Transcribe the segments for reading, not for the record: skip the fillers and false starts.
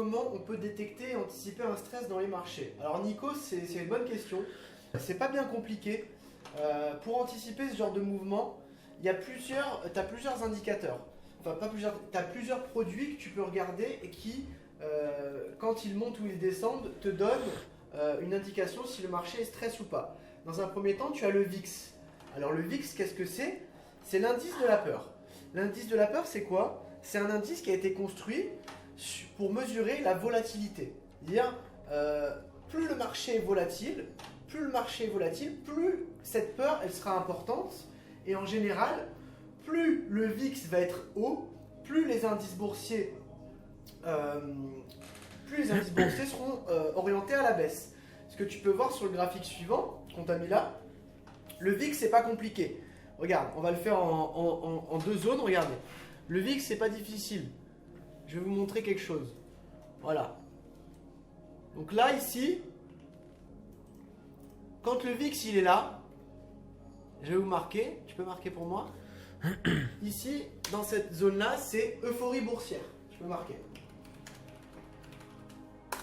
comment on peut détecter et anticiper un stress dans les marchés? Alors Nico, c'est une bonne question. C'est pas bien compliqué. Pour anticiper ce genre de mouvement, tu as plusieurs indicateurs. Enfin, pas plusieurs, tu as plusieurs produits que tu peux regarder et qui, quand ils montent ou ils descendent, te donnent une indication si le marché est stress ou pas. Dans un premier temps, tu as le VIX. Alors le VIX, qu'est-ce que c'est? C'est l'indice de la peur. L'indice de la peur, c'est quoi? C'est un indice qui a été construit pour mesurer la volatilité. C'est-à-dire, plus le marché est volatile, plus cette peur elle sera importante. Et en général, plus le VIX va être haut, plus les indices boursiers seront orientés à la baisse. Ce que tu peux voir sur le graphique suivant qu'on t'a mis là, le VIX c'est pas compliqué. Regarde, on va le faire en deux zones. Regardez, le VIX c'est pas difficile. Je vais vous montrer quelque chose. Voilà. Donc là ici, quand le VIX il est là, je vais vous marquer. Tu peux marquer pour moi. Ici, dans cette zone-là, c'est euphorie boursière. Je peux marquer.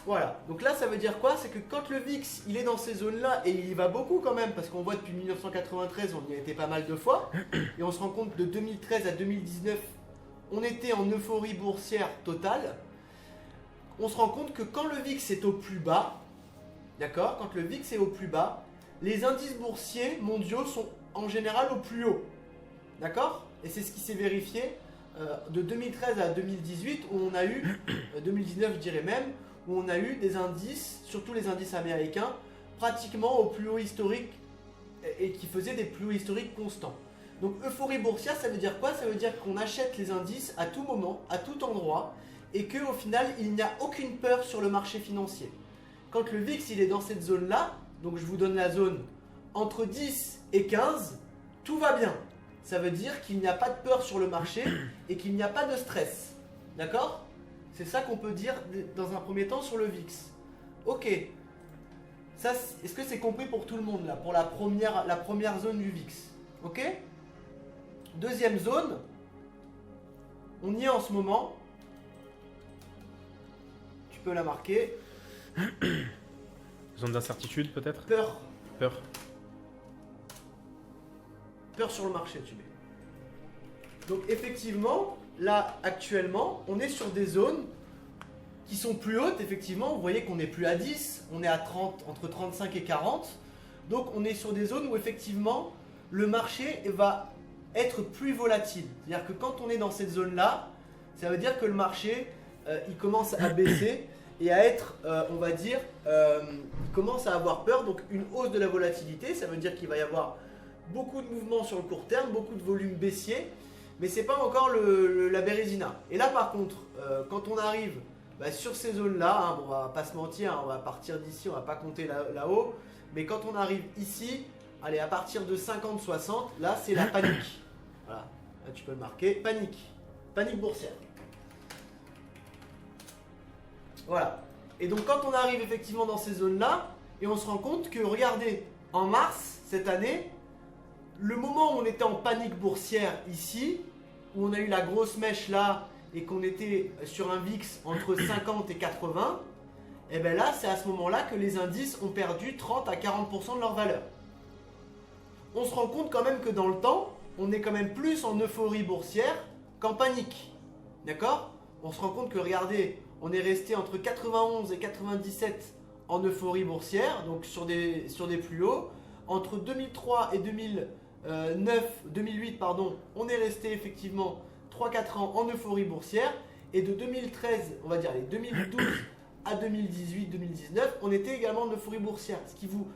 Voilà. Donc là, ça veut dire quoi? C'est que quand le VIX, il est dans ces zones-là, et il y va beaucoup quand même, parce qu'on voit depuis 1993, on y a été pas mal de fois, et on se rend compte de 2013 à 2019, on était en euphorie boursière totale. On se rend compte que quand le VIX est au plus bas, d'accord? Quand le VIX est au plus bas, les indices boursiers mondiaux sont en général au plus haut. D'accord? Et c'est ce qui s'est vérifié de 2013 à 2018, où on a eu, 2019 je dirais même, où on a eu des indices, surtout les indices américains, pratiquement au plus haut historique et qui faisaient des plus hauts historiques constants. Donc euphorie boursière, ça veut dire quoi? Ça veut dire qu'on achète les indices à tout moment, à tout endroit, et qu'au final, il n'y a aucune peur sur le marché financier. Quand le VIX il est dans cette zone-là, donc je vous donne la zone entre 10 et 15, tout va bien. Ça veut dire qu'il n'y a pas de peur sur le marché et qu'il n'y a pas de stress. D'accord? C'est ça qu'on peut dire dans un premier temps sur le VIX. Ok. Est-ce que c'est compris pour tout le monde là? Pour la première zone du VIX. Ok? Deuxième zone. On y est en ce moment. Tu peux la marquer. Zone d'incertitude peut-être? Peur. Peur. Peur sur le marché, tu mets. Donc effectivement, là actuellement, on est sur des zones qui sont plus hautes. Effectivement, vous voyez qu'on n'est plus à 10, on est à 30, entre 35 et 40. Donc on est sur des zones où effectivement, le marché va être plus volatile. C'est-à-dire que quand on est dans cette zone-là, ça veut dire que le marché, il commence à baisser et à être, on va dire, il commence à avoir peur. Donc une hausse de la volatilité, ça veut dire qu'il va y avoir beaucoup de mouvements sur le court terme, beaucoup de volume baissier, mais c'est pas encore la bérésina. Et là par contre, quand on arrive sur ces zones-là, on va pas se mentir, on va partir d'ici, on va pas compter là-haut, mais quand on arrive ici, allez, à partir de 50-60, là c'est la panique. Voilà, là tu peux le marquer, panique boursière. Voilà. Et donc quand on arrive effectivement dans ces zones-là, et on se rend compte que, regardez, en mars cette année, le moment où on était en panique boursière ici, où on a eu la grosse mèche là et qu'on était sur un VIX entre 50 et 80, et bien là, c'est à ce moment-là que les indices ont perdu 30 à 40% de leur valeur. On se rend compte quand même que dans le temps, on est quand même plus en euphorie boursière qu'en panique. D'accord? On se rend compte que, regardez, on est resté entre 91 et 97 en euphorie boursière, donc sur des plus hauts. Entre 2003 et 2008, pardon, on est resté effectivement 3-4 ans en euphorie boursière. Et de 2013, on va dire les 2012 à 2018-2019, on était également en euphorie boursière. Ce qui vous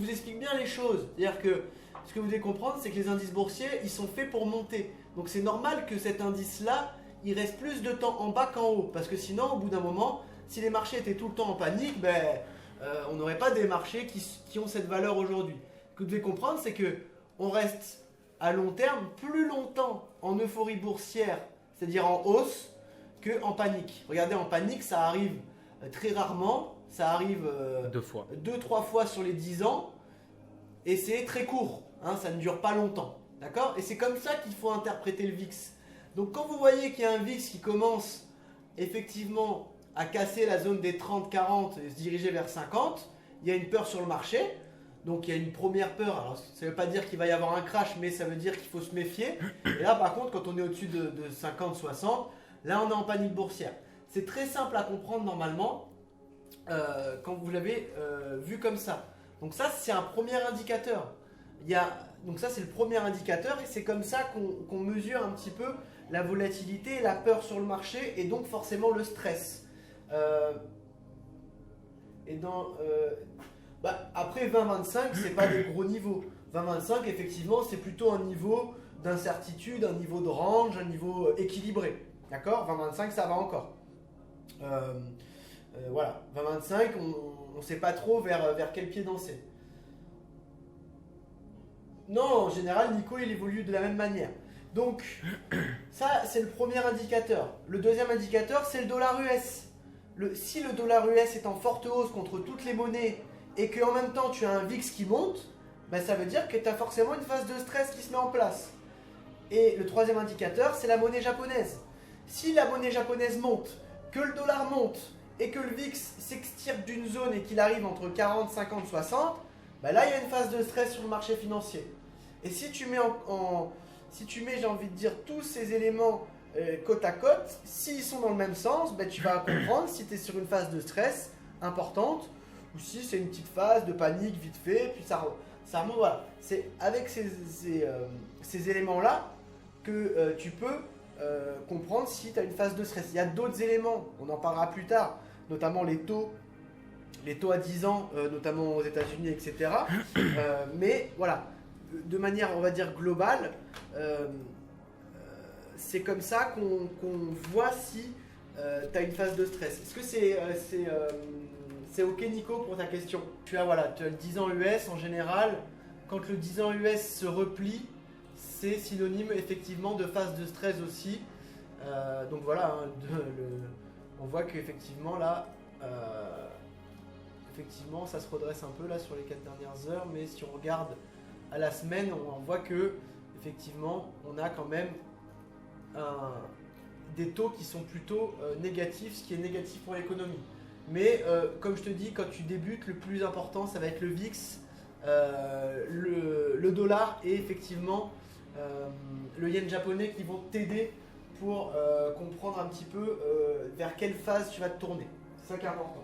explique bien les choses. C'est-à-dire que ce que vous devez comprendre, c'est que les indices boursiers, ils sont faits pour monter. Donc c'est normal que cet indice-là, il reste plus de temps en bas qu'en haut. Parce que sinon, au bout d'un moment, si les marchés étaient tout le temps en panique, on n'aurait pas des marchés qui ont cette valeur aujourd'hui. Ce que vous devez comprendre, c'est qu'on reste à long terme plus longtemps en euphorie boursière, c'est-à-dire en hausse, qu'en panique. Regardez, en panique, ça arrive très rarement. Ça arrive 2-3 fois sur les 10 ans. Et c'est très court. Ça ne dure pas longtemps. D'accord? Et c'est comme ça qu'il faut interpréter le VIX. Donc quand vous voyez qu'il y a un VIX qui commence effectivement à casser la zone des 30-40 et se diriger vers 50, il y a une peur sur le marché. Donc il y a une première peur. Alors ça ne veut pas dire qu'il va y avoir un crash, mais ça veut dire qu'il faut se méfier. Et là par contre, quand on est au-dessus de 50-60, là on est en panique boursière. C'est très simple à comprendre normalement quand vous l'avez vu comme ça. Donc ça c'est un premier indicateur. Donc ça c'est le premier indicateur et c'est comme ça qu'on mesure un petit peu la volatilité, la peur sur le marché et donc forcément le stress. Après 20-25, c'est pas des gros niveaux. 20-25, effectivement, c'est plutôt un niveau d'incertitude, un niveau de range, un niveau équilibré. D'accord? 20-25, ça va encore. Voilà. 20-25, on ne sait pas trop vers quel pied danser. Non, en général, Nico, il évolue de la même manière. Donc, ça, c'est le premier indicateur. Le deuxième indicateur, c'est le dollar US. Si le dollar US est en forte hausse contre toutes les monnaies et qu'en même temps tu as un VIX qui monte, ben ça veut dire que tu as forcément une phase de stress qui se met en place. Et le troisième indicateur, c'est la monnaie japonaise. Si la monnaie japonaise monte, que le dollar monte et que le VIX s'extirpe d'une zone et qu'il arrive entre 40, 50, 60, ben là il y a une phase de stress sur le marché financier. Et si tu mets j'ai envie de dire, tous ces éléments côte à côte, s'ils sont dans le même sens, ben tu vas comprendre si tu es sur une phase de stress importante ou si c'est une petite phase de panique vite fait, puis ça remonte. Voilà. C'est avec ces éléments-là que tu peux comprendre si tu as une phase de stress. Il y a d'autres éléments, on en parlera plus tard, notamment les taux à 10 ans, notamment aux États-Unis, etc. Mais voilà, de manière, on va dire, globale, c'est comme ça qu'on voit si tu as une phase de stress. Est-ce que c'est ok Nico pour ta question? Tu as le 10 ans US en général, quand le 10 ans US se replie, c'est synonyme effectivement de phase de stress aussi. Donc voilà, on voit qu'effectivement là, effectivement ça se redresse un peu là sur les 4 dernières heures, mais si on regarde à la semaine, on voit que effectivement on a quand même des taux qui sont plutôt négatifs, ce qui est négatif pour l'économie. Mais comme je te dis, quand tu débutes, le plus important, ça va être le VIX, le dollar et effectivement le yen japonais qui vont t'aider pour comprendre un petit peu vers quelle phase tu vas te tourner. C'est ça qui est important.